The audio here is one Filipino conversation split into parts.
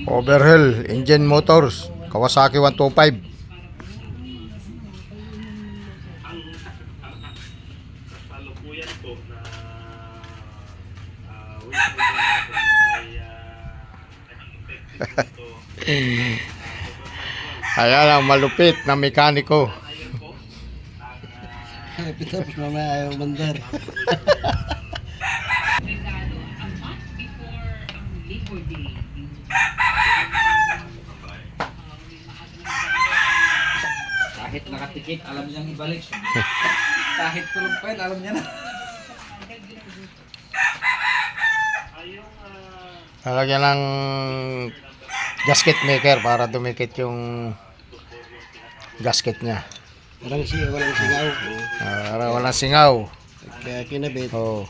Overhaul Engine Motors Kawasaki 125. Kalukuyan po na Ayan ang malupit na mekaniko. Tapos mamaya ayaw mandar. Kahit nakatikit, alam niyang ibalik. Kahit tulog pa yun, alam niya na. Talagyan ng gasket maker para dumikit yung gasket niya. Walang singaw. Para walang singaw. Kaya kinabit. Oh.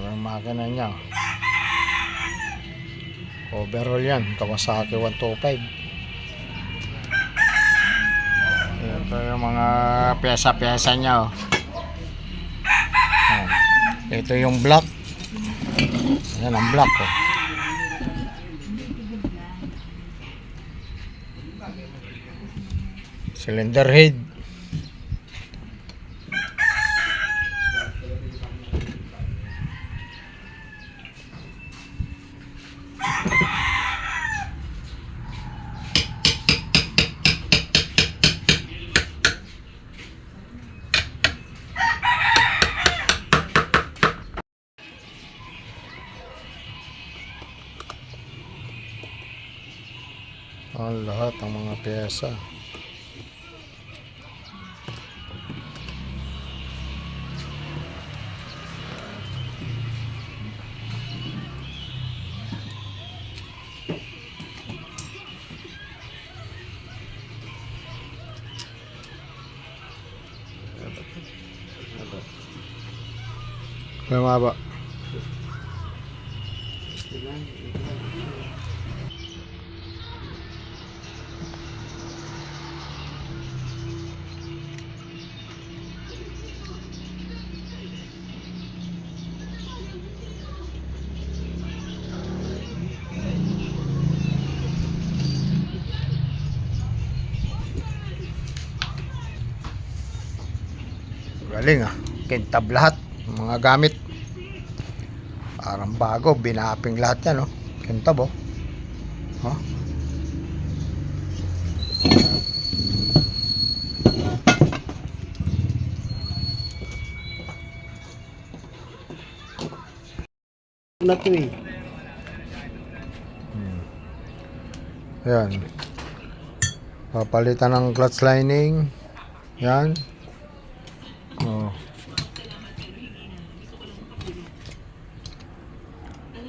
Ang makina niya. Overall yan. Kawasaki 125. Ito yung mga pyesa-pyesa niya. Oh. Ito yung block. Yan ang block. Oh. Cylinder head. Ang lahat ng mga pyesa. May maba. Galing ah. Kintab lahat. Mga gamit. Parang bago. Binaping lahat yan oh. Kintab oh. Huh? Na to eh. Yan. Papalitan ng clutch lining. Yan. Oh.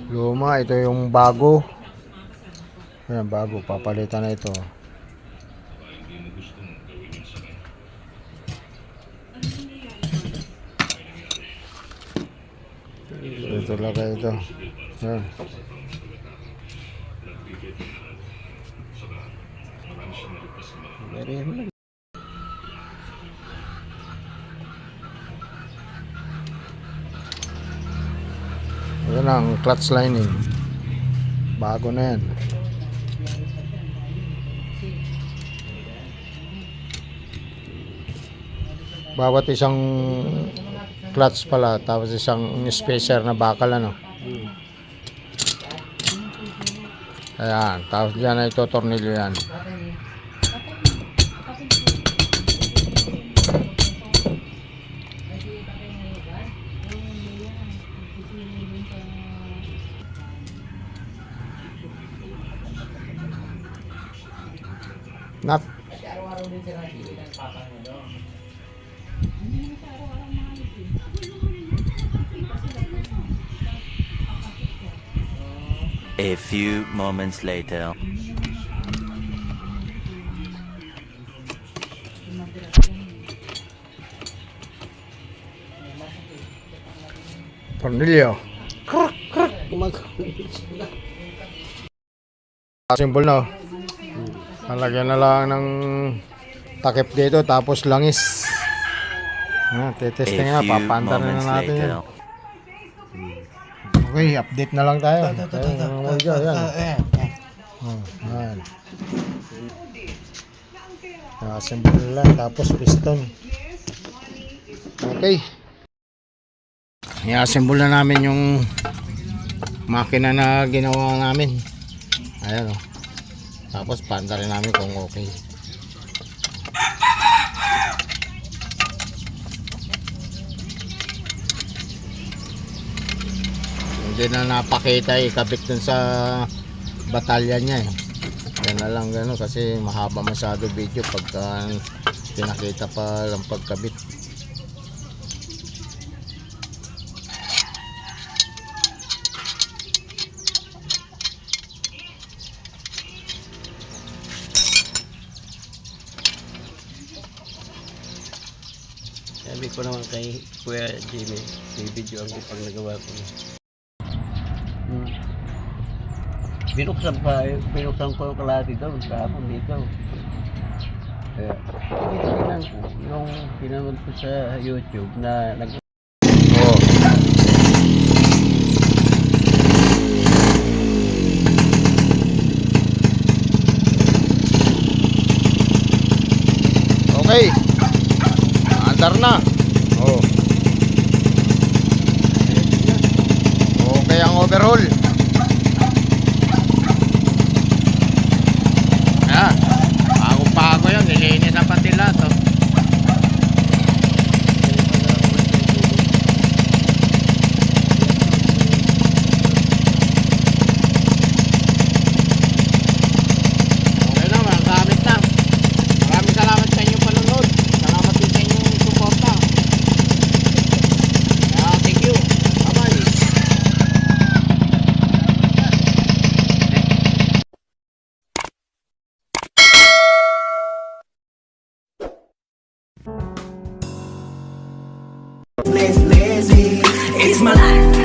Luma, ito yung bago. Yan, bago. Papalitan na ito. Ito talaga ito. Yan. Yan ang clutch lining. Bago na yan. Bawat isang clutch pala, tapos isang spacer na bakal ano. Ayan, tapos dyan ay itotornilyo yan. Nat. Kasi araw-araw din sila nakikita ng papa mo doon. A few moments later. Cornelio. Simple na. Lalagyan na lang ng takip dito tapos langis. Tetesting na, A few papaandar na moments natin yan. later. Okay, update na lang tayo. Yan. Oh, yan. Assemble lang, tapos piston. Okay. I-assemble na namin yung makina na ginawa namin. Ayan o. Tapos paandarin namin kung okay. Hindi na napakita ikabit dun sa batalya niya eh. Yan na lang gano'n kasi mahaba masyado video pagka pinakita pa lang pagkabit. Sabi ko naman kay Kuya Jimmy, may video ang pag nagawa ko. Binuksan ko yung kalahati daw, kahapon dito. Kaya, tinitingnan ko yung pinanood ko sa YouTube na Oh. Okay. Andar na. Oh. Okay ang overhaul. Ayan. Bago-bago yun. Nilinis ang pati lahat. Oh. Okay na, magamit na. Maraming salamat sa inyong panunod. Salamat din sa inyong suporta. Thank you. Bye-bye. Lazy, it's my life.